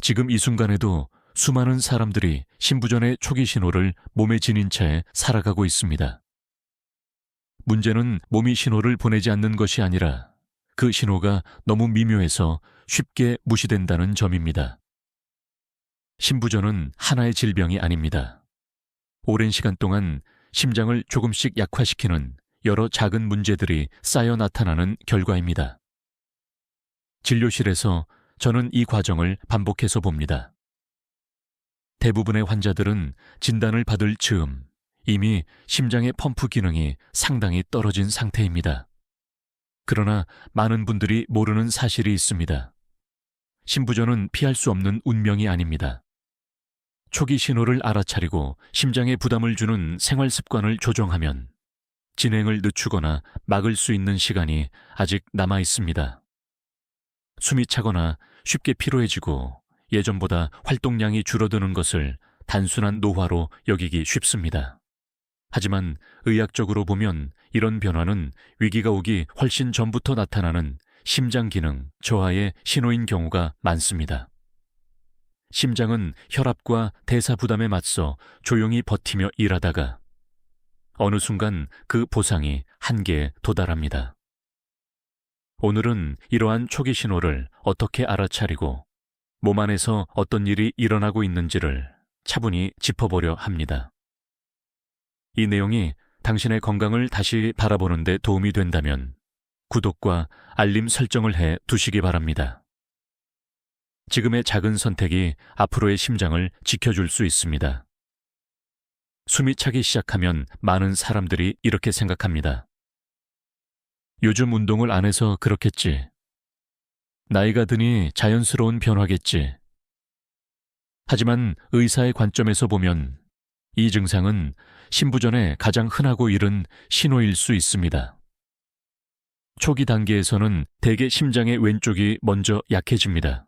지금 이 순간에도 수많은 사람들이 신부전의 초기 신호를 몸에 지닌 채 살아가고 있습니다. 문제는 몸이 신호를 보내지 않는 것이 아니라 그 신호가 너무 미묘해서 쉽게 무시된다는 점입니다. 신부전은 하나의 질병이 아닙니다. 오랜 시간 동안 심장을 조금씩 약화시키는 여러 작은 문제들이 쌓여 나타나는 결과입니다. 진료실에서 저는 이 과정을 반복해서 봅니다. 대부분의 환자들은 진단을 받을 즈음 이미 심장의 펌프 기능이 상당히 떨어진 상태입니다. 그러나 많은 분들이 모르는 사실이 있습니다. 신부전은 피할 수 없는 운명이 아닙니다. 초기 신호를 알아차리고 심장에 부담을 주는 생활 습관을 조정하면 진행을 늦추거나 막을 수 있는 시간이 아직 남아 있습니다. 숨이 차거나 쉽게 피로해지고 예전보다 활동량이 줄어드는 것을 단순한 노화로 여기기 쉽습니다. 하지만 의학적으로 보면 이런 변화는 위기가 오기 훨씬 전부터 나타나는 심장 기능 저하의 신호인 경우가 많습니다. 심장은 혈압과 대사 부담에 맞서 조용히 버티며 일하다가 어느 순간 그 보상이 한계에 도달합니다. 오늘은 이러한 초기 신호를 어떻게 알아차리고 몸 안에서 어떤 일이 일어나고 있는지를 차분히 짚어보려 합니다. 이 내용이 당신의 건강을 다시 바라보는 데 도움이 된다면 구독과 알림 설정을 해 두시기 바랍니다. 지금의 작은 선택이 앞으로의 심장을 지켜줄 수 있습니다. 숨이 차기 시작하면 많은 사람들이 이렇게 생각합니다. 요즘 운동을 안 해서 그렇겠지. 나이가 드니 자연스러운 변화겠지. 하지만 의사의 관점에서 보면 이 증상은 신부전에 가장 흔하고 이른 신호일 수 있습니다. 초기 단계에서는 대개 심장의 왼쪽이 먼저 약해집니다.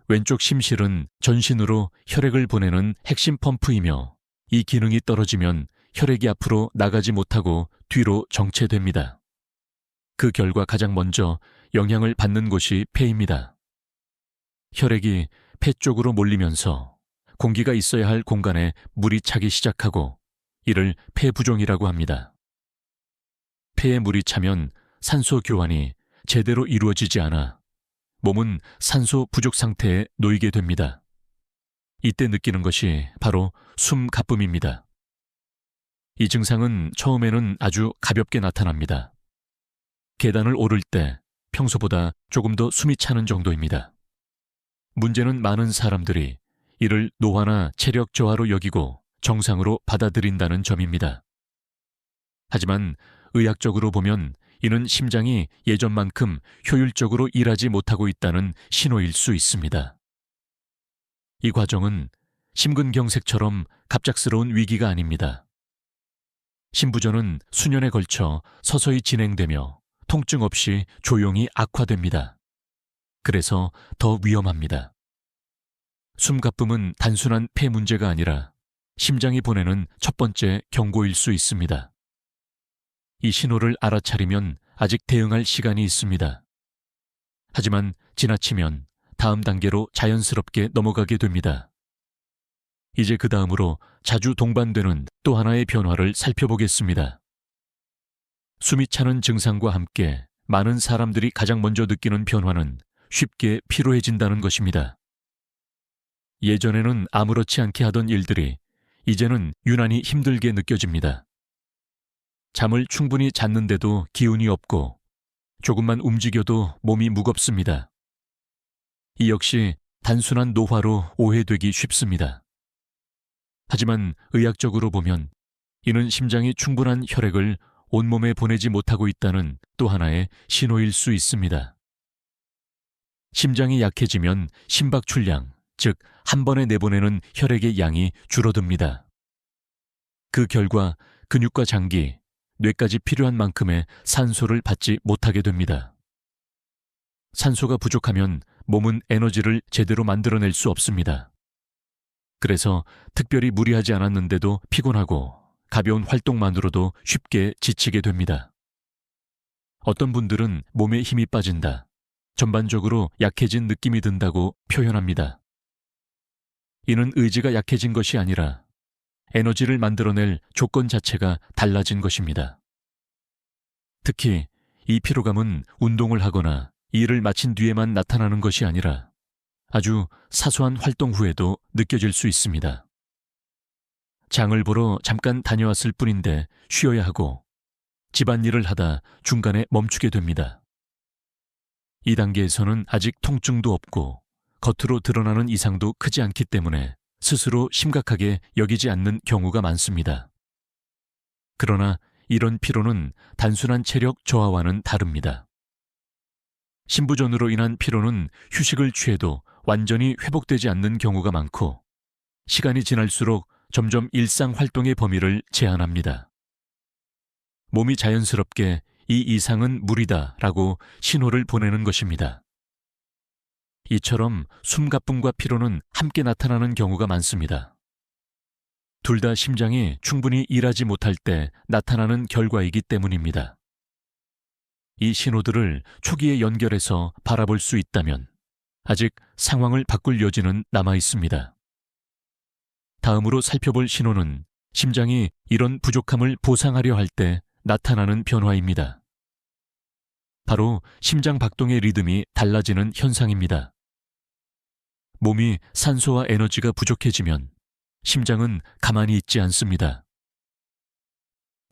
왼쪽 심실은 전신으로 혈액을 보내는 핵심 펌프이며 이 기능이 떨어지면 혈액이 앞으로 나가지 못하고 뒤로 정체됩니다. 그 결과 가장 먼저 영향을 받는 곳이 폐입니다. 혈액이 폐 쪽으로 몰리면서 공기가 있어야 할 공간에 물이 차기 시작하고 이를 폐부종이라고 합니다. 폐에 물이 차면 산소 교환이 제대로 이루어지지 않아 몸은 산소 부족 상태에 놓이게 됩니다. 이때 느끼는 것이 바로 숨 가쁨입니다. 이 증상은 처음에는 아주 가볍게 나타납니다. 계단을 오를 때 평소보다 조금 더 숨이 차는 정도입니다. 문제는 많은 사람들이 이를 노화나 체력 저하로 여기고 정상으로 받아들인다는 점입니다. 하지만 의학적으로 보면 이는 심장이 예전만큼 효율적으로 일하지 못하고 있다는 신호일 수 있습니다. 이 과정은 심근경색처럼 갑작스러운 위기가 아닙니다. 신부전은 수년에 걸쳐 서서히 진행되며 통증 없이 조용히 악화됩니다. 그래서 더 위험합니다. 숨가쁨은 단순한 폐 문제가 아니라 심장이 보내는 첫 번째 경고일 수 있습니다. 이 신호를 알아차리면 아직 대응할 시간이 있습니다. 하지만 지나치면 다음 단계로 자연스럽게 넘어가게 됩니다. 이제 그 다음으로 자주 동반되는 또 하나의 변화를 살펴보겠습니다. 숨이 차는 증상과 함께 많은 사람들이 가장 먼저 느끼는 변화는 쉽게 피로해진다는 것입니다. 예전에는 아무렇지 않게 하던 일들이 이제는 유난히 힘들게 느껴집니다. 잠을 충분히 잤는데도 기운이 없고 조금만 움직여도 몸이 무겁습니다. 이 역시 단순한 노화로 오해되기 쉽습니다. 하지만 의학적으로 보면 이는 심장이 충분한 혈액을 온몸에 보내지 못하고 있다는 또 하나의 신호일 수 있습니다. 심장이 약해지면 심박출량, 즉 한 번에 내보내는 혈액의 양이 줄어듭니다. 그 결과 근육과 장기, 뇌까지 필요한 만큼의 산소를 받지 못하게 됩니다. 산소가 부족하면 몸은 에너지를 제대로 만들어낼 수 없습니다. 그래서 특별히 무리하지 않았는데도 피곤하고 가벼운 활동만으로도 쉽게 지치게 됩니다. 어떤 분들은 몸에 힘이 빠진다, 전반적으로 약해진 느낌이 든다고 표현합니다. 이는 의지가 약해진 것이 아니라 에너지를 만들어낼 조건 자체가 달라진 것입니다. 특히 이 피로감은 운동을 하거나 일을 마친 뒤에만 나타나는 것이 아니라 아주 사소한 활동 후에도 느껴질 수 있습니다. 장을 보러 잠깐 다녀왔을 뿐인데 쉬어야 하고 집안일을 하다 중간에 멈추게 됩니다. 이 단계에서는 아직 통증도 없고 겉으로 드러나는 이상도 크지 않기 때문에 스스로 심각하게 여기지 않는 경우가 많습니다. 그러나 이런 피로는 단순한 체력 저하와는 다릅니다. 신부전으로 인한 피로는 휴식을 취해도 완전히 회복되지 않는 경우가 많고 시간이 지날수록 점점 일상 활동의 범위를 제한합니다. 몸이 자연스럽게 이 이상은 무리다라고 신호를 보내는 것입니다. 이처럼 숨가쁨과 피로는 함께 나타나는 경우가 많습니다. 둘 다 심장이 충분히 일하지 못할 때 나타나는 결과이기 때문입니다. 이 신호들을 초기에 연결해서 바라볼 수 있다면 아직 상황을 바꿀 여지는 남아 있습니다. 다음으로 살펴볼 신호는 심장이 이런 부족함을 보상하려 할 때 나타나는 변화입니다. 바로 심장 박동의 리듬이 달라지는 현상입니다. 몸이 산소와 에너지가 부족해지면 심장은 가만히 있지 않습니다.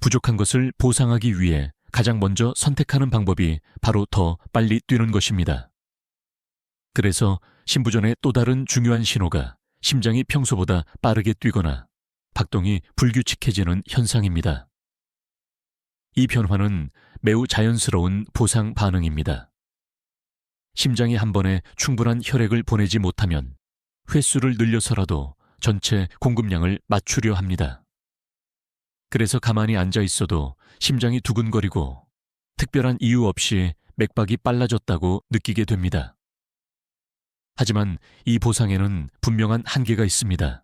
부족한 것을 보상하기 위해 가장 먼저 선택하는 방법이 바로 더 빨리 뛰는 것입니다. 그래서 신부전의 또 다른 중요한 신호가 심장이 평소보다 빠르게 뛰거나 박동이 불규칙해지는 현상입니다. 이 변화는 매우 자연스러운 보상 반응입니다. 심장이 한 번에 충분한 혈액을 보내지 못하면 횟수를 늘려서라도 전체 공급량을 맞추려 합니다. 그래서 가만히 앉아 있어도 심장이 두근거리고 특별한 이유 없이 맥박이 빨라졌다고 느끼게 됩니다. 하지만 이 보상에는 분명한 한계가 있습니다.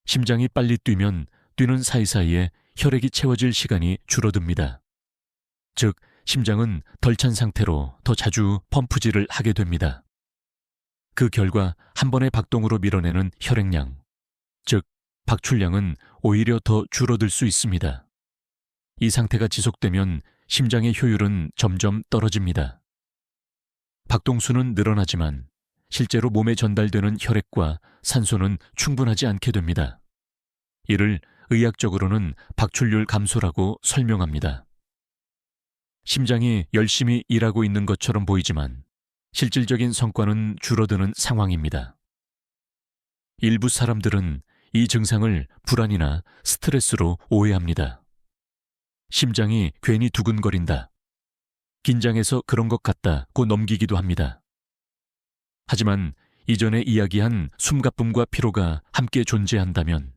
심장이 빨리 뛰면 뛰는 사이사이에 혈액이 채워질 시간이 줄어듭니다. 즉, 심장은 덜 찬 상태로 더 자주 펌프질을 하게 됩니다. 그 결과 한 번의 박동으로 밀어내는 혈액량, 즉 박출량은 오히려 더 줄어들 수 있습니다. 이 상태가 지속되면 심장의 효율은 점점 떨어집니다. 박동수는 늘어나지만 실제로 몸에 전달되는 혈액과 산소는 충분하지 않게 됩니다. 이를 의학적으로는 박출률 감소라고 설명합니다. 심장이 열심히 일하고 있는 것처럼 보이지만 실질적인 성과는 줄어드는 상황입니다. 일부 사람들은 이 증상을 불안이나 스트레스로 오해합니다. 심장이 괜히 두근거린다, 긴장해서 그런 것 같다고 넘기기도 합니다. 하지만 이전에 이야기한 숨가쁨과 피로가 함께 존재한다면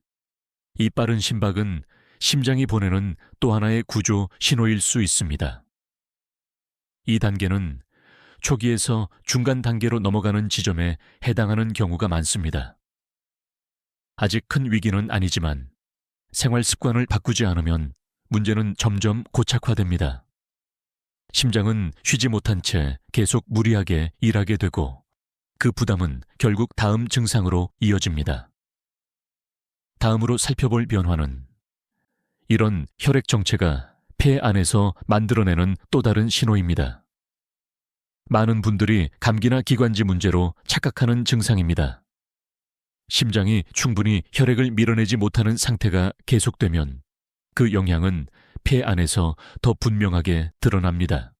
이 빠른 심박은 심장이 보내는 또 하나의 구조 신호일 수 있습니다. 이 단계는 초기에서 중간 단계로 넘어가는 지점에 해당하는 경우가 많습니다. 아직 큰 위기는 아니지만 생활 습관을 바꾸지 않으면 문제는 점점 고착화됩니다. 심장은 쉬지 못한 채 계속 무리하게 일하게 되고 그 부담은 결국 다음 증상으로 이어집니다. 다음으로 살펴볼 변화는 이런 혈액 정체가 폐 안에서 만들어내는 또 다른 신호입니다. 많은 분들이 감기나 기관지 문제로 착각하는 증상입니다. 심장이 충분히 혈액을 밀어내지 못하는 상태가 계속되면 그 영향은 폐 안에서 더 분명하게 드러납니다.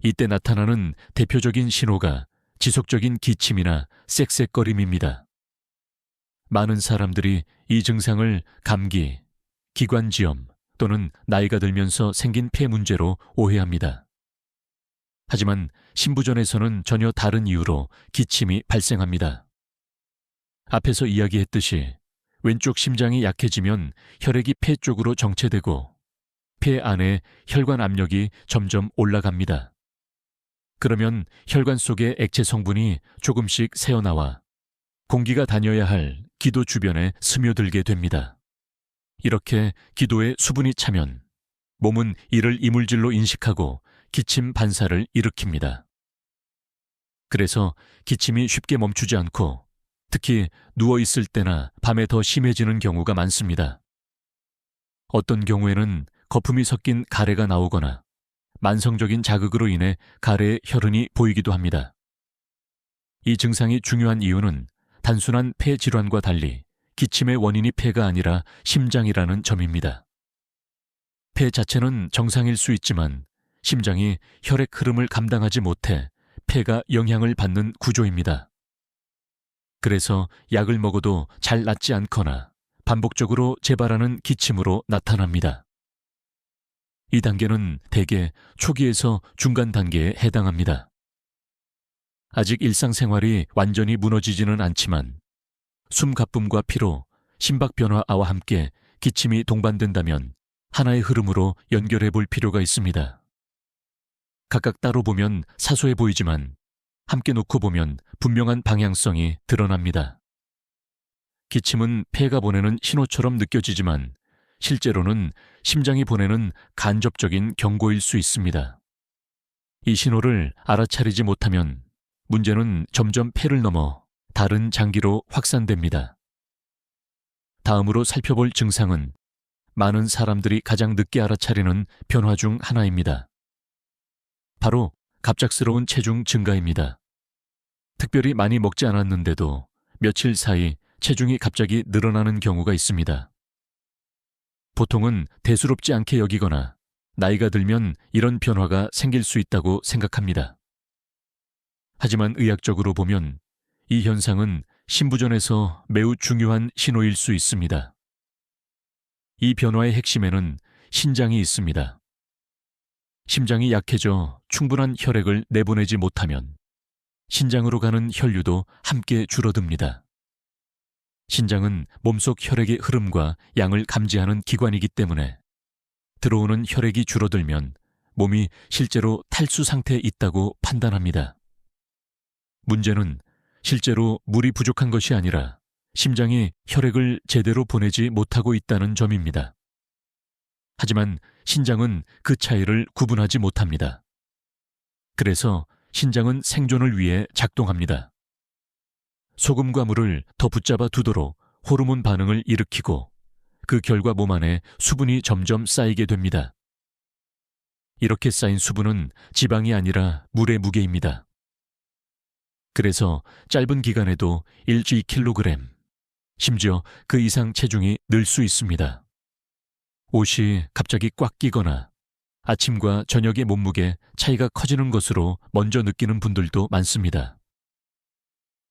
이때 나타나는 대표적인 신호가 지속적인 기침이나 쌕쌕거림입니다. 많은 사람들이 이 증상을 감기, 기관지염 또는 나이가 들면서 생긴 폐 문제로 오해합니다. 하지만 신부전에서는 전혀 다른 이유로 기침이 발생합니다. 앞에서 이야기했듯이 왼쪽 심장이 약해지면 혈액이 폐 쪽으로 정체되고 폐 안에 혈관 압력이 점점 올라갑니다. 그러면 혈관 속의 액체 성분이 조금씩 새어나와 공기가 다녀야 할 기도 주변에 스며들게 됩니다. 이렇게 기도에 수분이 차면 몸은 이를 이물질로 인식하고 기침 반사를 일으킵니다. 그래서 기침이 쉽게 멈추지 않고 특히 누워있을 때나 밤에 더 심해지는 경우가 많습니다. 어떤 경우에는 거품이 섞인 가래가 나오거나 만성적인 자극으로 인해 가래의 혈흔이 보이기도 합니다. 이 증상이 중요한 이유는 단순한 폐 질환과 달리 기침의 원인이 폐가 아니라 심장이라는 점입니다. 폐 자체는 정상일 수 있지만 심장이 혈액 흐름을 감당하지 못해 폐가 영향을 받는 구조입니다. 그래서 약을 먹어도 잘 낫지 않거나 반복적으로 재발하는 기침으로 나타납니다. 이 단계는 대개 초기에서 중간 단계에 해당합니다. 아직 일상생활이 완전히 무너지지는 않지만 숨가쁨과 피로, 심박 변화와 함께 기침이 동반된다면 하나의 흐름으로 연결해 볼 필요가 있습니다. 각각 따로 보면 사소해 보이지만 함께 놓고 보면 분명한 방향성이 드러납니다. 기침은 폐가 보내는 신호처럼 느껴지지만 실제로는 심장이 보내는 간접적인 경고일 수 있습니다. 이 신호를 알아차리지 못하면 문제는 점점 폐를 넘어 다른 장기로 확산됩니다. 다음으로 살펴볼 증상은 많은 사람들이 가장 늦게 알아차리는 변화 중 하나입니다. 바로 갑작스러운 체중 증가입니다. 특별히 많이 먹지 않았는데도 며칠 사이 체중이 갑자기 늘어나는 경우가 있습니다. 보통은 대수롭지 않게 여기거나 나이가 들면 이런 변화가 생길 수 있다고 생각합니다. 하지만 의학적으로 보면 이 현상은 신부전에서 매우 중요한 신호일 수 있습니다. 이 변화의 핵심에는 신장이 있습니다. 심장이 약해져 충분한 혈액을 내보내지 못하면 신장으로 가는 혈류도 함께 줄어듭니다. 신장은 몸속 혈액의 흐름과 양을 감지하는 기관이기 때문에 들어오는 혈액이 줄어들면 몸이 실제로 탈수 상태에 있다고 판단합니다. 문제는 실제로 물이 부족한 것이 아니라 심장이 혈액을 제대로 보내지 못하고 있다는 점입니다. 하지만 신장은 그 차이를 구분하지 못합니다. 그래서 신장은 생존을 위해 작동합니다. 소금과 물을 더 붙잡아 두도록 호르몬 반응을 일으키고 그 결과 몸 안에 수분이 점점 쌓이게 됩니다. 이렇게 쌓인 수분은 지방이 아니라 물의 무게입니다. 그래서 짧은 기간에도 1-2kg, 심지어 그 이상 체중이 늘 수 있습니다. 옷이 갑자기 꽉 끼거나 아침과 저녁의 몸무게 차이가 커지는 것으로 먼저 느끼는 분들도 많습니다.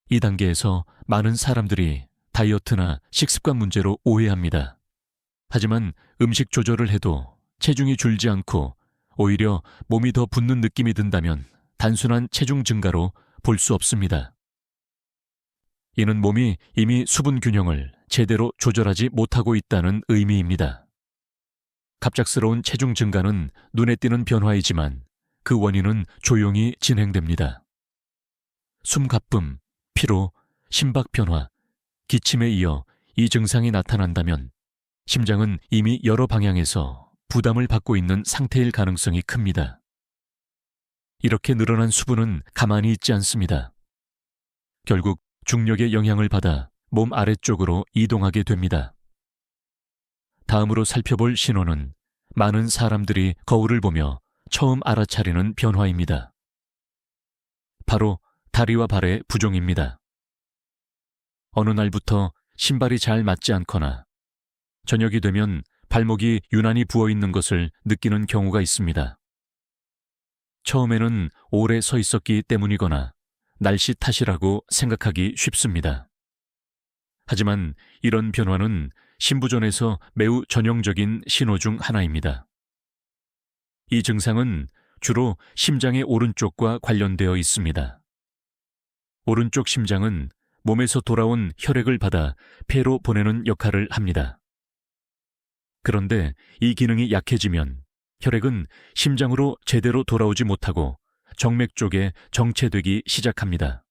이 단계에서 많은 사람들이 다이어트나 식습관 문제로 오해합니다. 하지만 음식 조절을 해도 체중이 줄지 않고 오히려 몸이 더 붓는 느낌이 든다면 단순한 체중 증가로 볼 수 없습니다. 이는 몸이 이미 수분 균형을 제대로 조절하지 못하고 있다는 의미입니다. 갑작스러운 체중 증가는 눈에 띄는 변화이지만 그 원인은 조용히 진행됩니다. 숨가쁨, 피로, 심박 변화, 기침에 이어 이 증상이 나타난다면 심장은 이미 여러 방향에서 부담을 받고 있는 상태일 가능성이 큽니다. 이렇게 늘어난 수분은 가만히 있지 않습니다. 결국 중력의 영향을 받아 몸 아래쪽으로 이동하게 됩니다. 다음으로 살펴볼 신호는 많은 사람들이 거울을 보며 처음 알아차리는 변화입니다. 바로 다리와 발의 부종입니다. 어느 날부터 신발이 잘 맞지 않거나 저녁이 되면 발목이 유난히 부어있는 것을 느끼는 경우가 있습니다. 처음에는 오래 서 있었기 때문이거나 날씨 탓이라고 생각하기 쉽습니다. 하지만 이런 변화는 신부전에서 매우 전형적인 신호 중 하나입니다. 이 증상은 주로 심장의 오른쪽과 관련되어 있습니다. 오른쪽 심장은 몸에서 돌아온 혈액을 받아 폐로 보내는 역할을 합니다. 그런데 이 기능이 약해지면 혈액은 심장으로 제대로 돌아오지 못하고 정맥 쪽에 정체되기 시작합니다.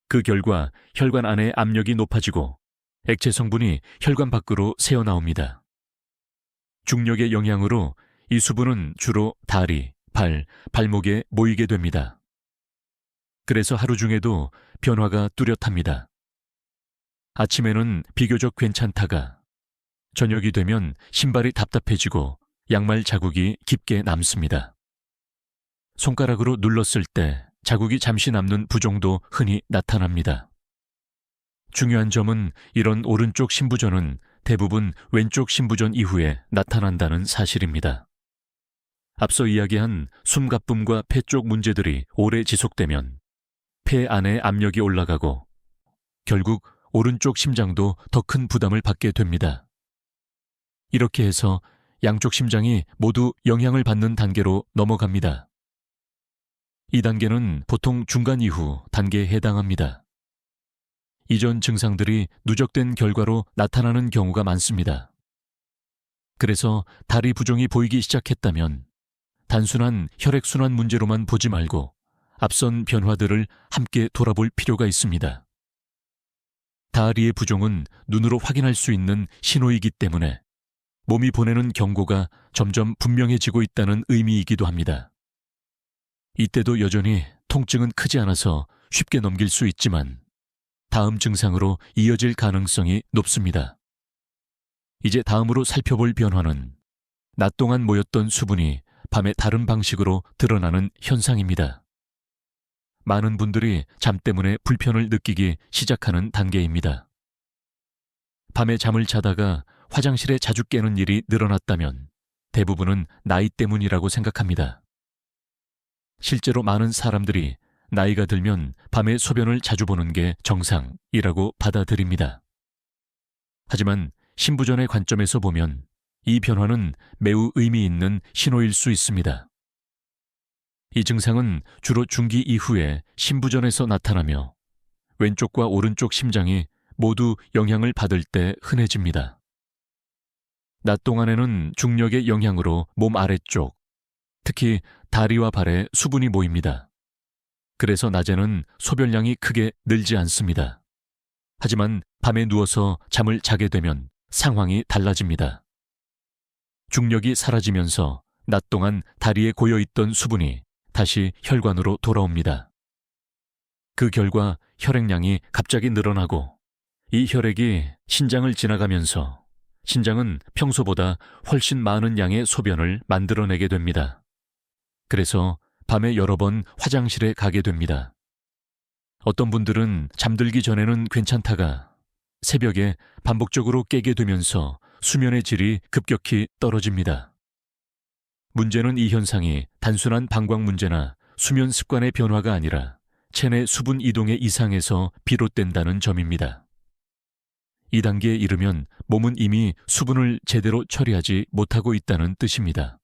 그 결과 혈관 안의 압력이 높아지고 액체 성분이 혈관 밖으로 새어나옵니다. 중력의 영향으로 이 수분은 주로 다리, 발, 발목에 모이게 됩니다. 그래서 하루 중에도 변화가 뚜렷합니다. 아침에는 비교적 괜찮다가 저녁이 되면 신발이 답답해지고 양말 자국이 깊게 남습니다. 손가락으로 눌렀을 때 자국이 잠시 남는 부종도 흔히 나타납니다. 중요한 점은 이런 오른쪽 신부전은 대부분 왼쪽 신부전 이후에 나타난다는 사실입니다. 앞서 이야기한 숨가쁨과 폐 쪽 문제들이 오래 지속되면 폐 안에 압력이 올라가고 결국 오른쪽 심장도 더 큰 부담을 받게 됩니다. 이렇게 해서 양쪽 심장이 모두 영향을 받는 단계로 넘어갑니다. 이 단계는 보통 중간 이후 단계에 해당합니다. 이전 증상들이 누적된 결과로 나타나는 경우가 많습니다. 그래서 다리 부종이 보이기 시작했다면 단순한 혈액순환 문제로만 보지 말고 앞선 변화들을 함께 돌아볼 필요가 있습니다. 다리의 부종은 눈으로 확인할 수 있는 신호이기 때문에 몸이 보내는 경고가 점점 분명해지고 있다는 의미이기도 합니다. 이때도 여전히 통증은 크지 않아서 쉽게 넘길 수 있지만 다음 증상으로 이어질 가능성이 높습니다. 이제 다음으로 살펴볼 변화는 낮 동안 모였던 수분이 밤에 다른 방식으로 드러나는 현상입니다. 많은 분들이 잠 때문에 불편을 느끼기 시작하는 단계입니다. 밤에 잠을 자다가 화장실에 자주 깨는 일이 늘어났다면 대부분은 나이 때문이라고 생각합니다. 실제로 많은 사람들이 나이가 들면 밤에 소변을 자주 보는 게 정상이라고 받아들입니다. 하지만 신부전의 관점에서 보면 이 변화는 매우 의미 있는 신호일 수 있습니다. 이 증상은 주로 중기 이후에 신부전에서 나타나며 왼쪽과 오른쪽 심장이 모두 영향을 받을 때 흔해집니다. 낮 동안에는 중력의 영향으로 몸 아래쪽, 특히 다리와 발에 수분이 모입니다. 그래서 낮에는 소변량이 크게 늘지 않습니다. 하지만 밤에 누워서 잠을 자게 되면 상황이 달라집니다. 중력이 사라지면서 낮 동안 다리에 고여있던 수분이 다시 혈관으로 돌아옵니다. 그 결과 혈액량이 갑자기 늘어나고 이 혈액이 신장을 지나가면서 신장은 평소보다 훨씬 많은 양의 소변을 만들어내게 됩니다. 그래서 밤에 여러 번 화장실에 가게 됩니다. 어떤 분들은 잠들기 전에는 괜찮다가 새벽에 반복적으로 깨게 되면서 수면의 질이 급격히 떨어집니다. 문제는 이 현상이 단순한 방광 문제나 수면 습관의 변화가 아니라 체내 수분 이동의 이상에서 비롯된다는 점입니다. 이 단계에 이르면 몸은 이미 수분을 제대로 처리하지 못하고 있다는 뜻입니다.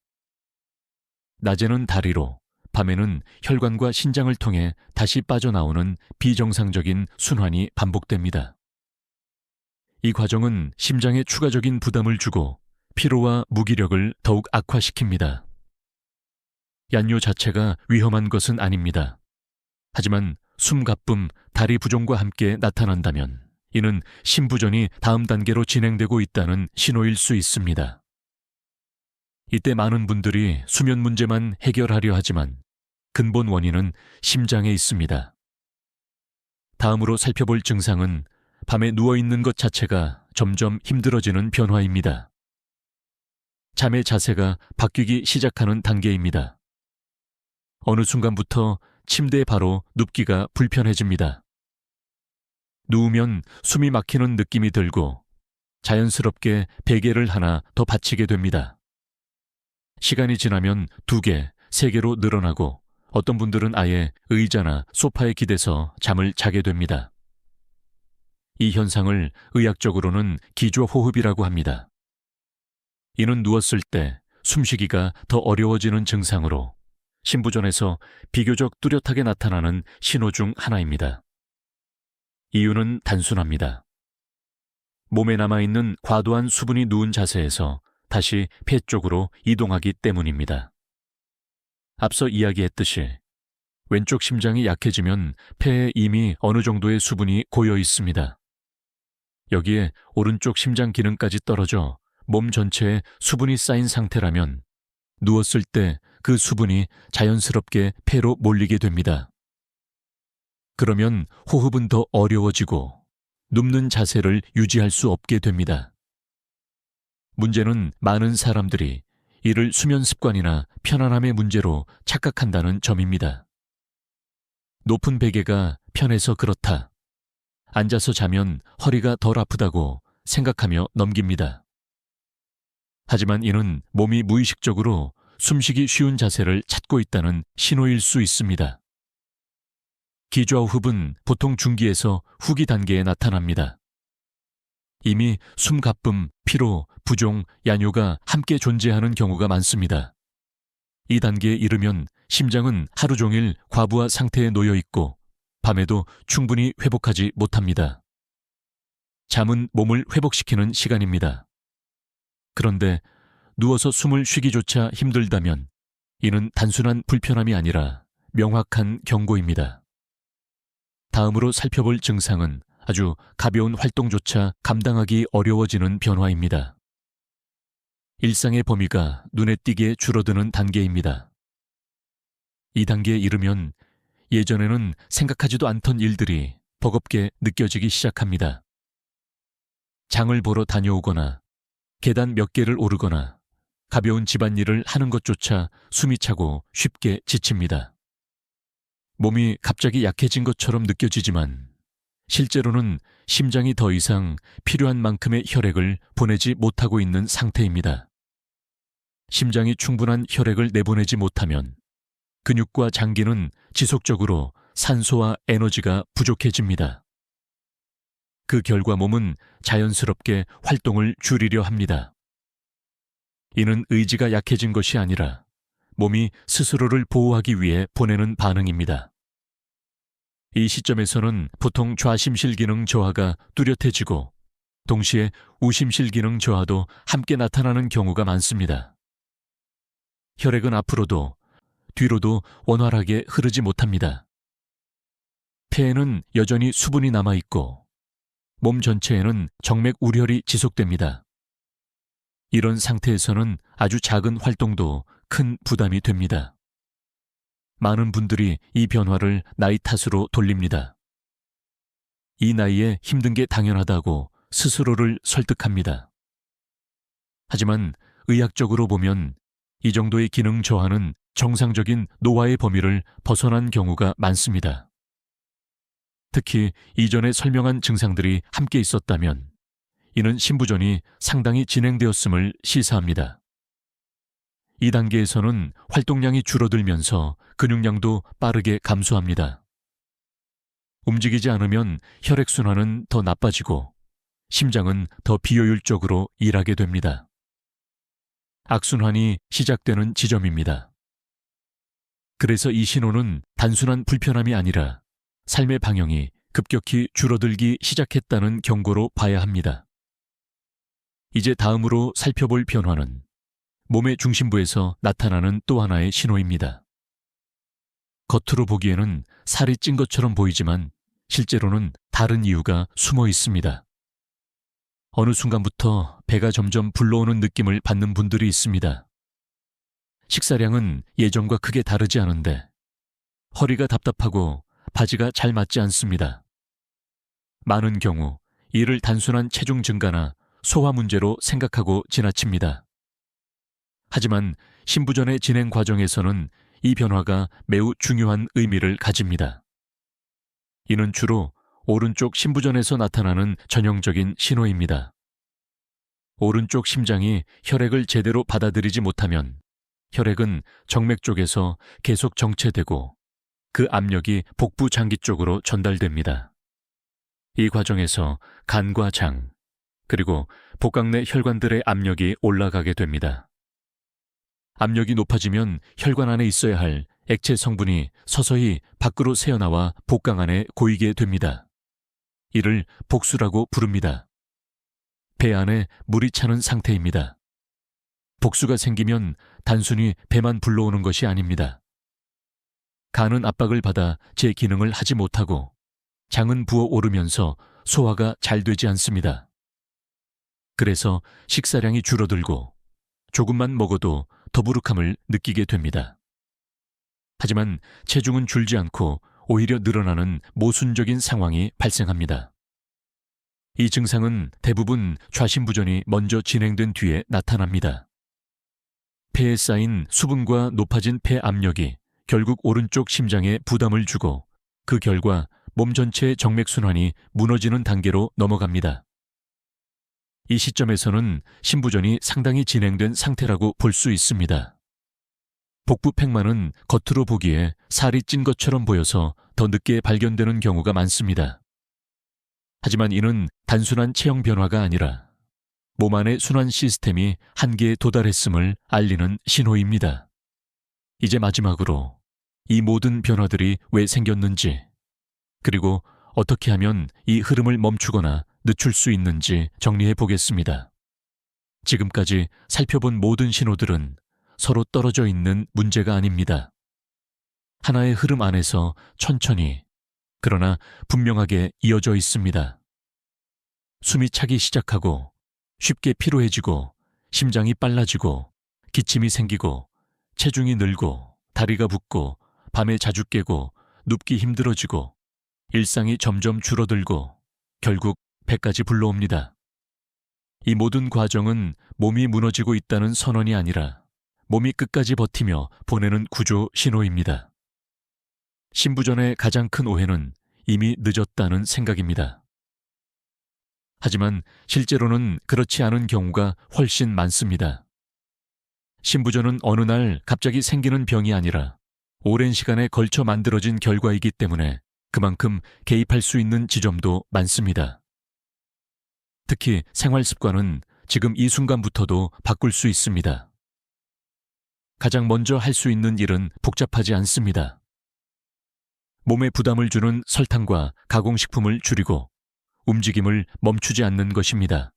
낮에는 다리로, 밤에는 혈관과 신장을 통해 다시 빠져나오는 비정상적인 순환이 반복됩니다. 이 과정은 심장에 추가적인 부담을 주고 피로와 무기력을 더욱 악화시킵니다. 얀뇨 자체가 위험한 것은 아닙니다. 하지만 숨가쁨, 다리 부종과 함께 나타난다면 이는 신부전이 다음 단계로 진행되고 있다는 신호일 수 있습니다. 이때 많은 분들이 수면 문제만 해결하려 하지만 근본 원인은 심장에 있습니다. 다음으로 살펴볼 증상은 밤에 누워있는 것 자체가 점점 힘들어지는 변화입니다. 잠의 자세가 바뀌기 시작하는 단계입니다. 어느 순간부터 침대에 바로 눕기가 불편해집니다. 누우면 숨이 막히는 느낌이 들고 자연스럽게 베개를 하나 더 받치게 됩니다. 시간이 지나면 2개, 3개로 늘어나고 어떤 분들은 아예 의자나 소파에 기대서 잠을 자게 됩니다. 이 현상을 의학적으로는 기조호흡이라고 합니다. 이는 누웠을 때 숨쉬기가 더 어려워지는 증상으로 신부전에서 비교적 뚜렷하게 나타나는 신호 중 하나입니다. 이유는 단순합니다. 몸에 남아있는 과도한 수분이 누운 자세에서 다시 폐 쪽으로 이동하기 때문입니다. 앞서 이야기했듯이 왼쪽 심장이 약해지면 폐에 이미 어느 정도의 수분이 고여 있습니다. 여기에 오른쪽 심장 기능까지 떨어져 몸 전체에 수분이 쌓인 상태라면 누웠을 때 그 수분이 자연스럽게 폐로 몰리게 됩니다. 그러면 호흡은 더 어려워지고 눕는 자세를 유지할 수 없게 됩니다. 문제는 많은 사람들이 이를 수면 습관이나 편안함의 문제로 착각한다는 점입니다. 높은 베개가 편해서 그렇다. 앉아서 자면 허리가 덜 아프다고 생각하며 넘깁니다. 하지만 이는 몸이 무의식적으로 숨쉬기 쉬운 자세를 찾고 있다는 신호일 수 있습니다. 기좌호흡은 보통 중기에서 후기 단계에 나타납니다. 이미 숨가쁨, 피로, 부종, 야뇨가 함께 존재하는 경우가 많습니다. 이 단계에 이르면 심장은 하루 종일 과부하 상태에 놓여 있고 밤에도 충분히 회복하지 못합니다. 잠은 몸을 회복시키는 시간입니다. 그런데 누워서 숨을 쉬기조차 힘들다면 이는 단순한 불편함이 아니라 명확한 경고입니다. 다음으로 살펴볼 증상은 아주 가벼운 활동조차 감당하기 어려워지는 변화입니다. 일상의 범위가 눈에 띄게 줄어드는 단계입니다. 이 단계에 이르면 예전에는 생각하지도 않던 일들이 버겁게 느껴지기 시작합니다. 장을 보러 다녀오거나 계단 몇 개를 오르거나 가벼운 집안일을 하는 것조차 숨이 차고 쉽게 지칩니다. 몸이 갑자기 약해진 것처럼 느껴지지만 실제로는 심장이 더 이상 필요한 만큼의 혈액을 보내지 못하고 있는 상태입니다. 심장이 충분한 혈액을 내보내지 못하면 근육과 장기는 지속적으로 산소와 에너지가 부족해집니다. 그 결과 몸은 자연스럽게 활동을 줄이려 합니다. 이는 의지가 약해진 것이 아니라 몸이 스스로를 보호하기 위해 보내는 반응입니다. 이 시점에서는 보통 좌심실 기능 저하가 뚜렷해지고 동시에 우심실 기능 저하도 함께 나타나는 경우가 많습니다. 혈액은 앞으로도 뒤로도 원활하게 흐르지 못합니다. 폐에는 여전히 수분이 남아있고 몸 전체에는 정맥 우혈이 지속됩니다. 이런 상태에서는 아주 작은 활동도 큰 부담이 됩니다. 많은 분들이 이 변화를 나이 탓으로 돌립니다. 이 나이에 힘든 게 당연하다고 스스로를 설득합니다. 하지만 의학적으로 보면 이 정도의 기능 저하는 정상적인 노화의 범위를 벗어난 경우가 많습니다. 특히 이전에 설명한 증상들이 함께 있었다면 이는 심부전이 상당히 진행되었음을 시사합니다. 이 단계에서는 활동량이 줄어들면서 근육량도 빠르게 감소합니다. 움직이지 않으면 혈액순환은 더 나빠지고 심장은 더 비효율적으로 일하게 됩니다. 악순환이 시작되는 지점입니다. 그래서 이 신호는 단순한 불편함이 아니라 삶의 방향이 급격히 줄어들기 시작했다는 경고로 봐야 합니다. 이제 다음으로 살펴볼 변화는 몸의 중심부에서 나타나는 또 하나의 신호입니다. 겉으로 보기에는 살이 찐 것처럼 보이지만 실제로는 다른 이유가 숨어 있습니다. 어느 순간부터 배가 점점 불러오는 느낌을 받는 분들이 있습니다. 식사량은 예전과 크게 다르지 않은데 허리가 답답하고 바지가 잘 맞지 않습니다. 많은 경우 이를 단순한 체중 증가나 소화 문제로 생각하고 지나칩니다. 하지만 신부전의 진행 과정에서는 이 변화가 매우 중요한 의미를 가집니다. 이는 주로 오른쪽 신부전에서 나타나는 전형적인 신호입니다. 오른쪽 심장이 혈액을 제대로 받아들이지 못하면 혈액은 정맥 쪽에서 계속 정체되고 그 압력이 복부 장기 쪽으로 전달됩니다. 이 과정에서 간과 장, 그리고 복강 내 혈관들의 압력이 올라가게 됩니다. 압력이 높아지면 혈관 안에 있어야 할 액체 성분이 서서히 밖으로 새어나와 복강 안에 고이게 됩니다. 이를 복수라고 부릅니다. 배 안에 물이 차는 상태입니다. 복수가 생기면 단순히 배만 불러오는 것이 아닙니다. 간은 압박을 받아 제 기능을 하지 못하고 장은 부어오르면서 소화가 잘 되지 않습니다. 그래서 식사량이 줄어들고 조금만 먹어도 더부룩함을 느끼게 됩니다. 하지만 체중은 줄지 않고 오히려 늘어나는 모순적인 상황이 발생합니다. 이 증상은 대부분 좌심부전이 먼저 진행된 뒤에 나타납니다. 폐에 쌓인 수분과 높아진 폐 압력이 결국 오른쪽 심장에 부담을 주고 그 결과 몸 전체의 정맥순환이 무너지는 단계로 넘어갑니다. 이 시점에서는 심부전이 상당히 진행된 상태라고 볼 수 있습니다. 복부 팽만은 겉으로 보기에 살이 찐 것처럼 보여서 더 늦게 발견되는 경우가 많습니다. 하지만 이는 단순한 체형 변화가 아니라 몸 안의 순환 시스템이 한계에 도달했음을 알리는 신호입니다. 이제 마지막으로 이 모든 변화들이 왜 생겼는지, 그리고 어떻게 하면 이 흐름을 멈추거나 늦출 수 있는지 정리해 보겠습니다. 지금까지 살펴본 모든 신호들은 서로 떨어져 있는 문제가 아닙니다. 하나의 흐름 안에서 천천히, 그러나 분명하게 이어져 있습니다. 숨이 차기 시작하고 쉽게 피로해지고 심장이 빨라지고 기침이 생기고 체중이 늘고 다리가 붓고 밤에 자주 깨고 눕기 힘들어지고 일상이 점점 줄어들고 결국 배까지 불러옵니다. 이 모든 과정은 몸이 무너지고 있다는 선언이 아니라 몸이 끝까지 버티며 보내는 구조 신호입니다. 심부전의 가장 큰 오해는 이미 늦었다는 생각입니다. 하지만 실제로는 그렇지 않은 경우가 훨씬 많습니다. 심부전은 어느 날 갑자기 생기는 병이 아니라 오랜 시간에 걸쳐 만들어진 결과이기 때문에 그만큼 개입할 수 있는 지점도 많습니다. 특히 생활 습관은 지금 이 순간부터도 바꿀 수 있습니다. 가장 먼저 할 수 있는 일은 복잡하지 않습니다. 몸에 부담을 주는 설탕과 가공식품을 줄이고 움직임을 멈추지 않는 것입니다.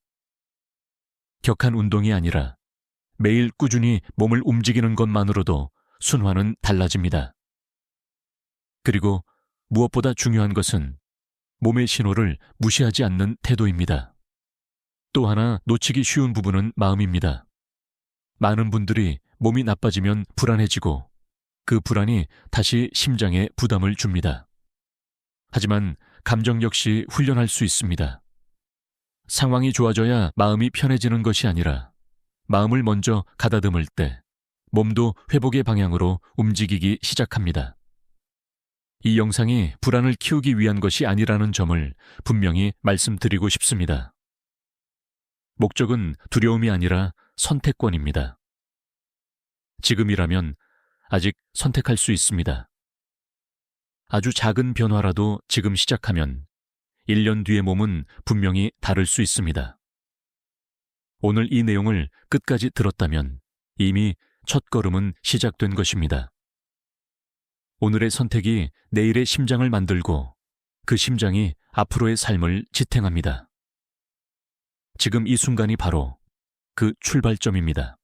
격한 운동이 아니라 매일 꾸준히 몸을 움직이는 것만으로도 순환은 달라집니다. 그리고 무엇보다 중요한 것은 몸의 신호를 무시하지 않는 태도입니다. 또 하나 놓치기 쉬운 부분은 마음입니다. 많은 분들이 몸이 나빠지면 불안해지고 그 불안이 다시 심장에 부담을 줍니다. 하지만 감정 역시 훈련할 수 있습니다. 상황이 좋아져야 마음이 편해지는 것이 아니라 마음을 먼저 가다듬을 때 몸도 회복의 방향으로 움직이기 시작합니다. 이 영상이 불안을 키우기 위한 것이 아니라는 점을 분명히 말씀드리고 싶습니다. 목적은 두려움이 아니라 선택권입니다. 지금이라면 아직 선택할 수 있습니다. 아주 작은 변화라도 지금 시작하면 1년 뒤의 몸은 분명히 다를 수 있습니다. 오늘 이 내용을 끝까지 들었다면 이미 첫 걸음은 시작된 것입니다. 오늘의 선택이 내일의 심장을 만들고 그 심장이 앞으로의 삶을 지탱합니다. 지금 이 순간이 바로 그 출발점입니다.